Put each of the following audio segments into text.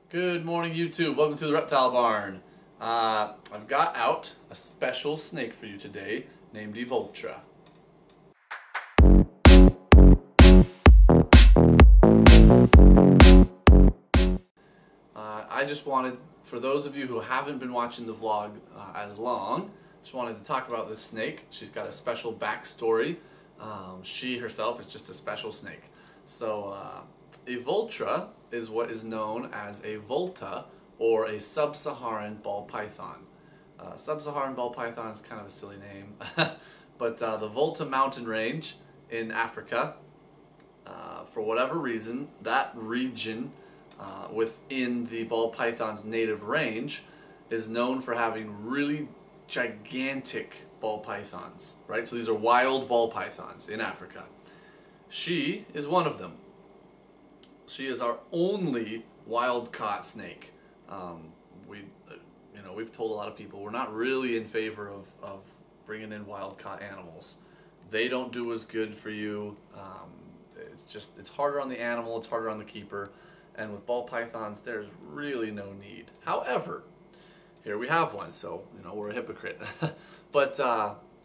Good morning, YouTube. Welcome to the Reptile Barn. I've got out a special snake for you today named Evoltra. I just wanted, for those of you who haven't been watching the vlog as long, just wanted to talk about this snake. She's got a special backstory. She herself is just a special snake. So Evoltra is what is known as a Volta or a Sub-Saharan ball python. Sub-Saharan ball python is kind of a silly name, but the Volta mountain range in Africa, for whatever reason, that region within the ball python's native range is known for having really gigantic ball pythons, right? So these are wild ball pythons in Africa. She is one of them. She is our only wild-caught snake. We've told a lot of people we're not really in favor of bringing in wild-caught animals. They don't do as good for you. It's harder on the animal, it's harder on the keeper, and with ball pythons, there's really no need. However, here we have one, so we're a hypocrite. But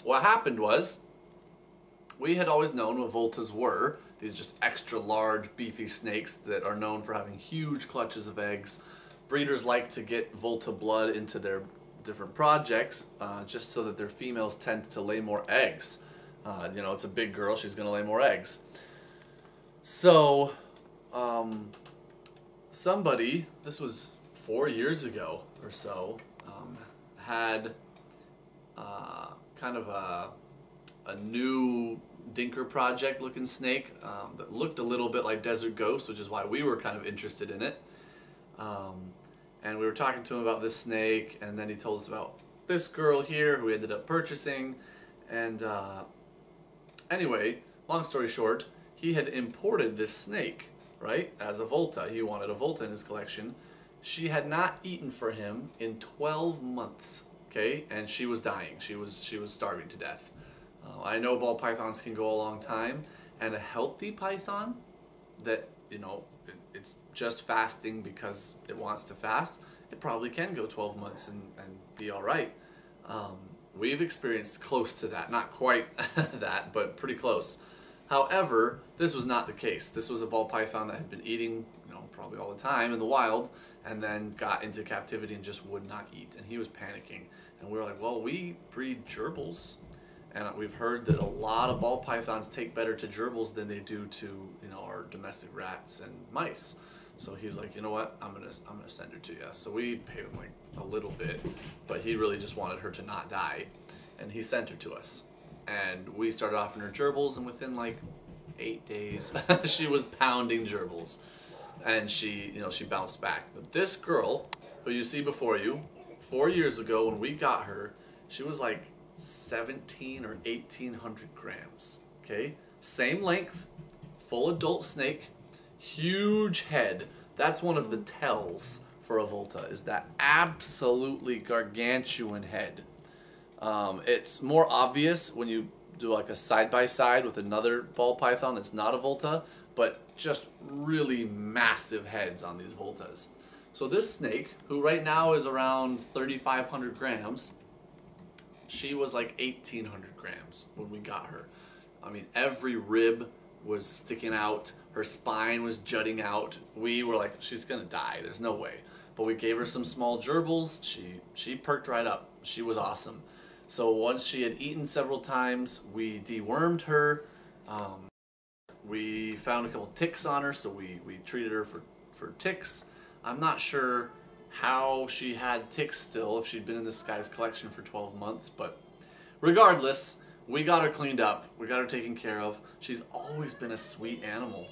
what happened was, we had always known what Voltas were. These just extra large, beefy snakes that are known for having huge clutches of eggs. Breeders like to get Volta blood into their different projects just so that their females tend to lay more eggs. It's a big girl, she's going to lay more eggs. So, somebody, this was 4 years ago or so, had kind of a new dinker project looking snake that looked a little bit like Desert Ghost, which is why we were kind of interested in it. And we were talking to him about this snake, and then he told us about this girl here who we ended up purchasing. And anyway, long story short, he had imported this snake, right, as a Volta. He wanted a Volta in his collection. She had not eaten for him in 12 months, okay, and she was dying. She was starving to death. I know ball pythons can go a long time, and a healthy python that, it's just fasting because it wants to fast, it probably can go 12 months and be all right. We've experienced close to that. Not quite that, but pretty close. However, this was not the case. This was a ball python that had been eating, probably all the time in the wild, and then got into captivity and just would not eat. And he was panicking. And we were like, well, we breed gerbils. And we've heard that a lot of ball pythons take better to gerbils than they do to, our domestic rats and mice. So he's like, you know what, I'm gonna send her to you. So we paid him like a little bit, but he really just wanted her to not die, and he sent her to us. And we started offering her gerbils, and within like 8 days, she was pounding gerbils, and she bounced back. But this girl, who you see before you, 4 years ago when we got her, she was like 17 or 1800 grams. Okay, same length, full adult snake, huge head. That's one of the tells for a Volta, is that absolutely gargantuan head. It's more obvious when you do like a side-by-side with another ball python that's not a Volta, but just really massive heads on these Voltas. So this snake, who right now is around 3,500 grams, she was like 1,800 grams when we got her. I mean, every rib was sticking out. Her spine was jutting out. We were like, she's gonna die. There's no way. But we gave her some small gerbils. She perked right up. She was awesome. So once she had eaten several times, we dewormed her. We found a couple ticks on her, so we treated her for ticks. I'm not sure how she had ticks still if she'd been in this guy's collection for 12 months, but regardless, we got her cleaned up, we got her taken care of. She's always been a sweet animal.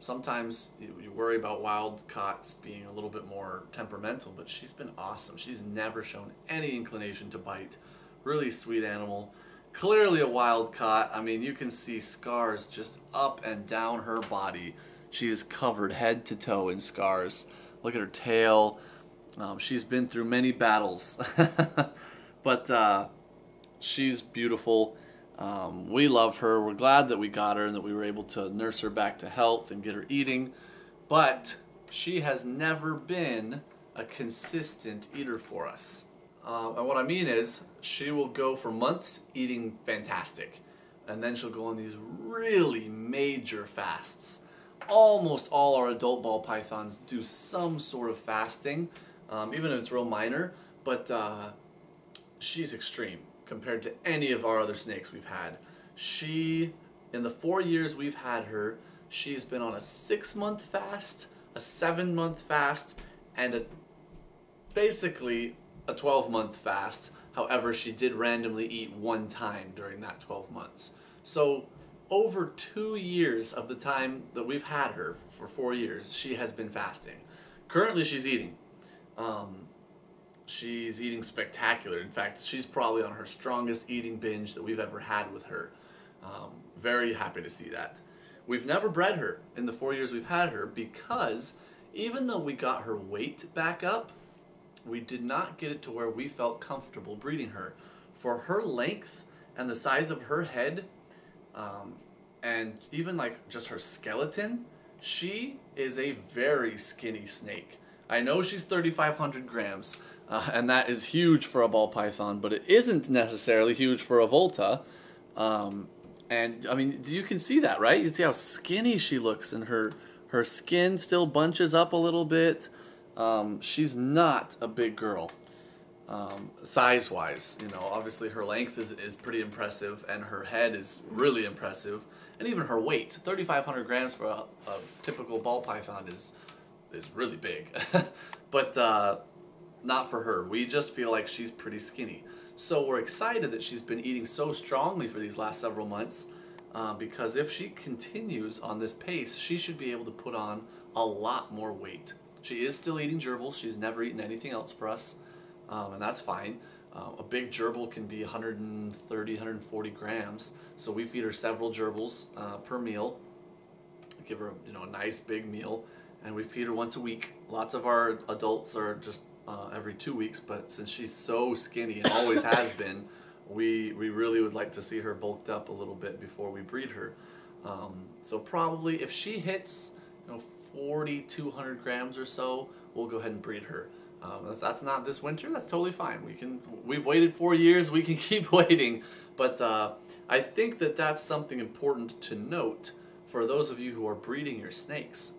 Sometimes you worry about wild caughts being a little bit more temperamental, but she's been awesome. She's never shown any inclination to bite. Really sweet animal. Clearly a wild caught. I mean, you can see scars just up and down her body. She's covered head to toe in scars. Look at her tail. She's been through many battles, but she's beautiful. We love her. We're glad that we got her and that we were able to nurse her back to health and get her eating, but she has never been a consistent eater for us. And what I mean is, she will go for months eating fantastic, and then she'll go on these really major fasts. Almost all our adult ball pythons do some sort of fasting, even if it's real minor, but she's extreme compared to any of our other snakes we've had. In the 4 years we've had her, she's been on a 6-month fast, a 7-month fast, and basically a 12-month fast. However, she did randomly eat one time during that 12 months. So over 2 years of the time that we've had her, for 4 years, she has been fasting. Currently she's eating. She's eating spectacular. In fact, she's probably on her strongest eating binge that we've ever had with her. Very happy to see that. We've never bred her in the 4 years we've had her because even though we got her weight back up, we did not get it to where we felt comfortable breeding her. For her length and the size of her head, and even like just her skeleton, she is a very skinny snake. I know she's 3,500 grams, and that is huge for a ball python, but it isn't necessarily huge for a Volta. And I mean, you can see that, right? You can see how skinny she looks, and her skin still bunches up a little bit. She's not a big girl, size-wise. You know, obviously her length is pretty impressive, and her head is really impressive, and even her weight. 3,500 grams for a typical ball python is really big, but not for her. We just feel like she's pretty skinny. So we're excited that she's been eating so strongly for these last several months, because if she continues on this pace, she should be able to put on a lot more weight. She is still eating gerbils. She's never eaten anything else for us, and that's fine. A big gerbil can be 130, 140 grams, so we feed her several gerbils per meal. Give her a nice big meal, and we feed her once a week. Lots of our adults are just every 2 weeks, but since she's so skinny and always has been, we really would like to see her bulked up a little bit before we breed her. So probably if she hits 40, 200 grams or so, we'll go ahead and breed her. If that's not this winter, that's totally fine. We've waited 4 years, we can keep waiting. But I think that that's something important to note for those of you who are breeding your snakes.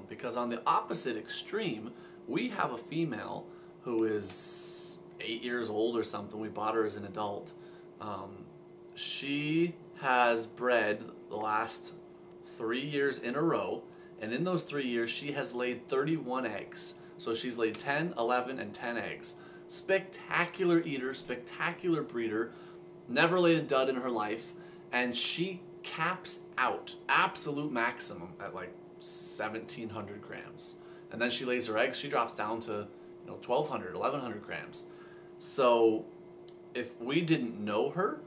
Because on the opposite extreme, we have a female who is 8 years old or something. We bought her as an adult. She has bred the last 3 years in a row, and in those 3 years she has laid 31 eggs. So she's laid 10, 11, and 10 eggs. Spectacular eater, spectacular breeder, never laid a dud in her life, and she caps out absolute maximum at like 1,700 grams. And then she lays her eggs, she drops down to 1,200, 1,100 grams. So if we didn't know her,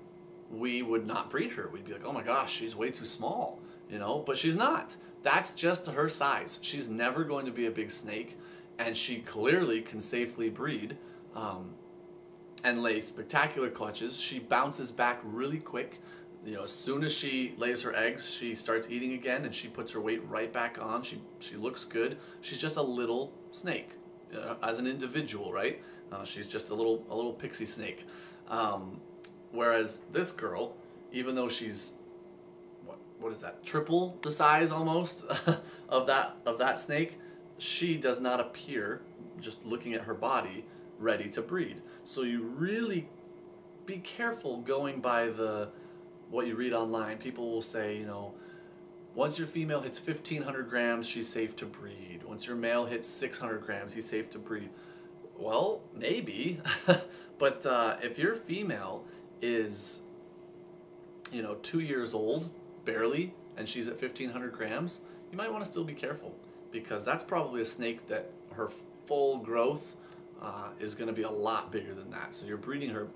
we would not breed her. We'd be like, oh my gosh, she's way too small, but she's not. That's just her size. She's never going to be a big snake, and she clearly can safely breed and lay spectacular clutches. She bounces back really quick. As soon as she lays her eggs, she starts eating again, and she puts her weight right back on. She looks good. She's just a little snake as an individual, right? She's just a little pixie snake. Whereas this girl, even though she's what is that, triple the size almost of that snake, she does not appear, just looking at her body, ready to breed. So you really be careful going by what you read online. People will say, once your female hits 1,500 grams, she's safe to breed. Once your male hits 600 grams, he's safe to breed. Well, maybe, but if your female is, 2 years old, barely, and she's at 1,500 grams, you might want to still be careful, because that's probably a snake that her full growth is going to be a lot bigger than that. So you're breeding her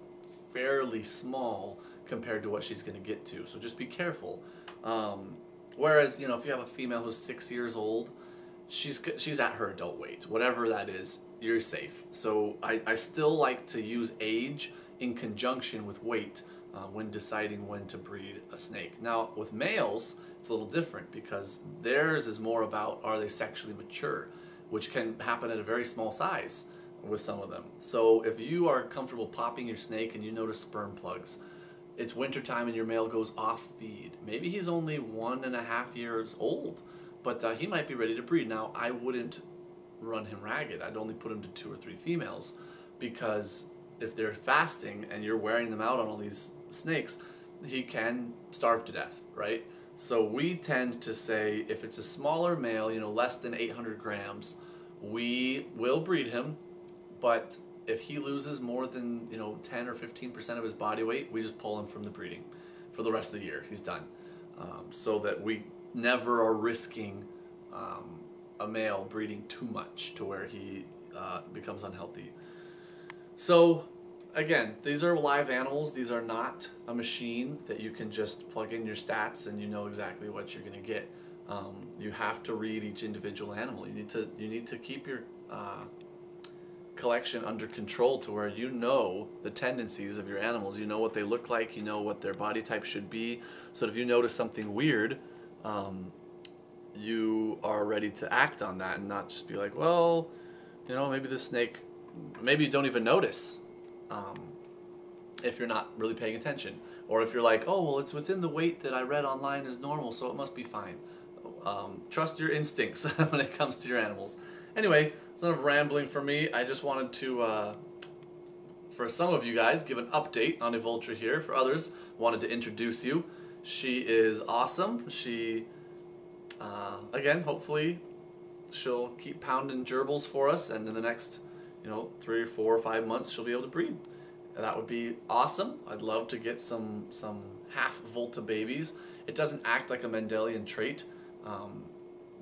fairly small compared to what she's going to get to. So just be careful. Whereas, if you have a female who's 6 years old, she's at her adult weight. Whatever that is, you're safe. So I still like to use age in conjunction with weight. when deciding when to breed a snake. Now with males, it's a little different because theirs is more about, are they sexually mature, which can happen at a very small size with some of them. So if you are comfortable popping your snake and you notice sperm plugs, it's wintertime and your male goes off feed. Maybe he's only 1.5 years old, but he might be ready to breed. Now I wouldn't run him ragged. I'd only put him to 2 or 3 females, because if they're fasting and you're wearing them out on all these snakes, he can starve to death, right? So we tend to say if it's a smaller male, you know, less than 800 grams, we will breed him, but if he loses more than, you know, 10 or 15% of his body weight, we just pull him from the breeding for the rest of the year. He's done. So that we never are risking a male breeding too much to where he becomes unhealthy. So again, these are live animals. These are not a machine that you can just plug in your stats and you know exactly what you're going to get. You have to read each individual animal. You need to keep your collection under control to where you know the tendencies of your animals. You know what they look like. You know what their body type should be. So that if you notice something weird, you are ready to act on that and not just be like, well, you know, maybe this snake, maybe you don't even notice if you're not really paying attention. Or if you're like, oh, well, it's within the weight that I read online is normal, so it must be fine. Trust your instincts when it comes to your animals. Anyway, it's enough rambling for me. I just wanted to, for some of you guys, give an update on Evoltra here. For others, wanted to introduce you. She is awesome. She, again, hopefully she'll keep pounding gerbils for us, and in the next, you know, 3 or 4 or 5 months, she'll be able to breed. That would be awesome. I'd love to get some half Volta babies. It doesn't act like a Mendelian trait.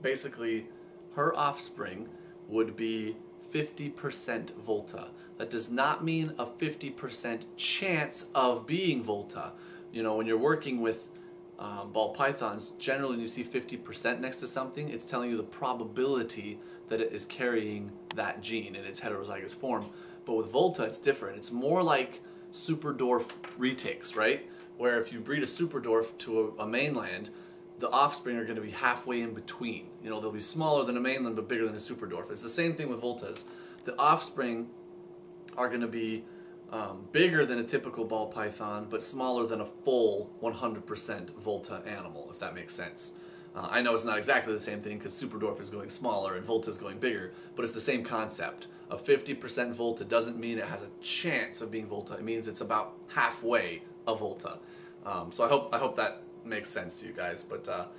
Basically, her offspring would be 50% Volta. That does not mean a 50% chance of being Volta. You know, when you're working with ball pythons, generally when you see 50% next to something, it's telling you the probability that it is carrying that gene in its heterozygous form. But with Volta, it's different. It's more like super dwarf retakes, right? Where if you breed a super dwarf to a mainland, the offspring are going to be halfway in between. You know, they'll be smaller than a mainland but bigger than a super dwarf. It's the same thing with Voltas. The offspring are going to be bigger than a typical ball python but smaller than a full 100% Volta animal, if that makes sense. I know it's not exactly the same thing because super dwarf is going smaller and Volta is going bigger, but it's the same concept. A 50% Volta doesn't mean it has a chance of being Volta. It means it's about halfway a Volta. So I hope that makes sense to you guys. But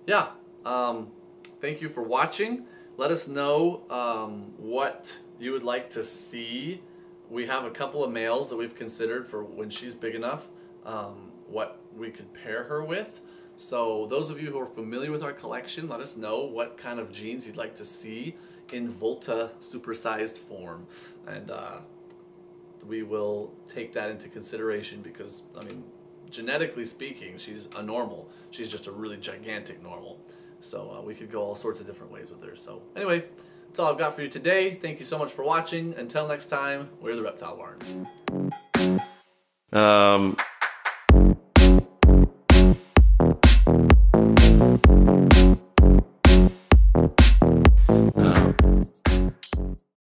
yeah, thank you for watching. Let us know what you would like to see. We have a couple of males that we've considered for when she's big enough, what we could pair her with. So those of you who are familiar with our collection, let us know what kind of genes you'd like to see in Volta supersized form, and we will take that into consideration because, I mean, genetically speaking, she's a normal. She's just a really gigantic normal. So we could go all sorts of different ways with her. So anyway, that's all I've got for you today. Thank you so much for watching. Until next time, we're the Reptile Barn.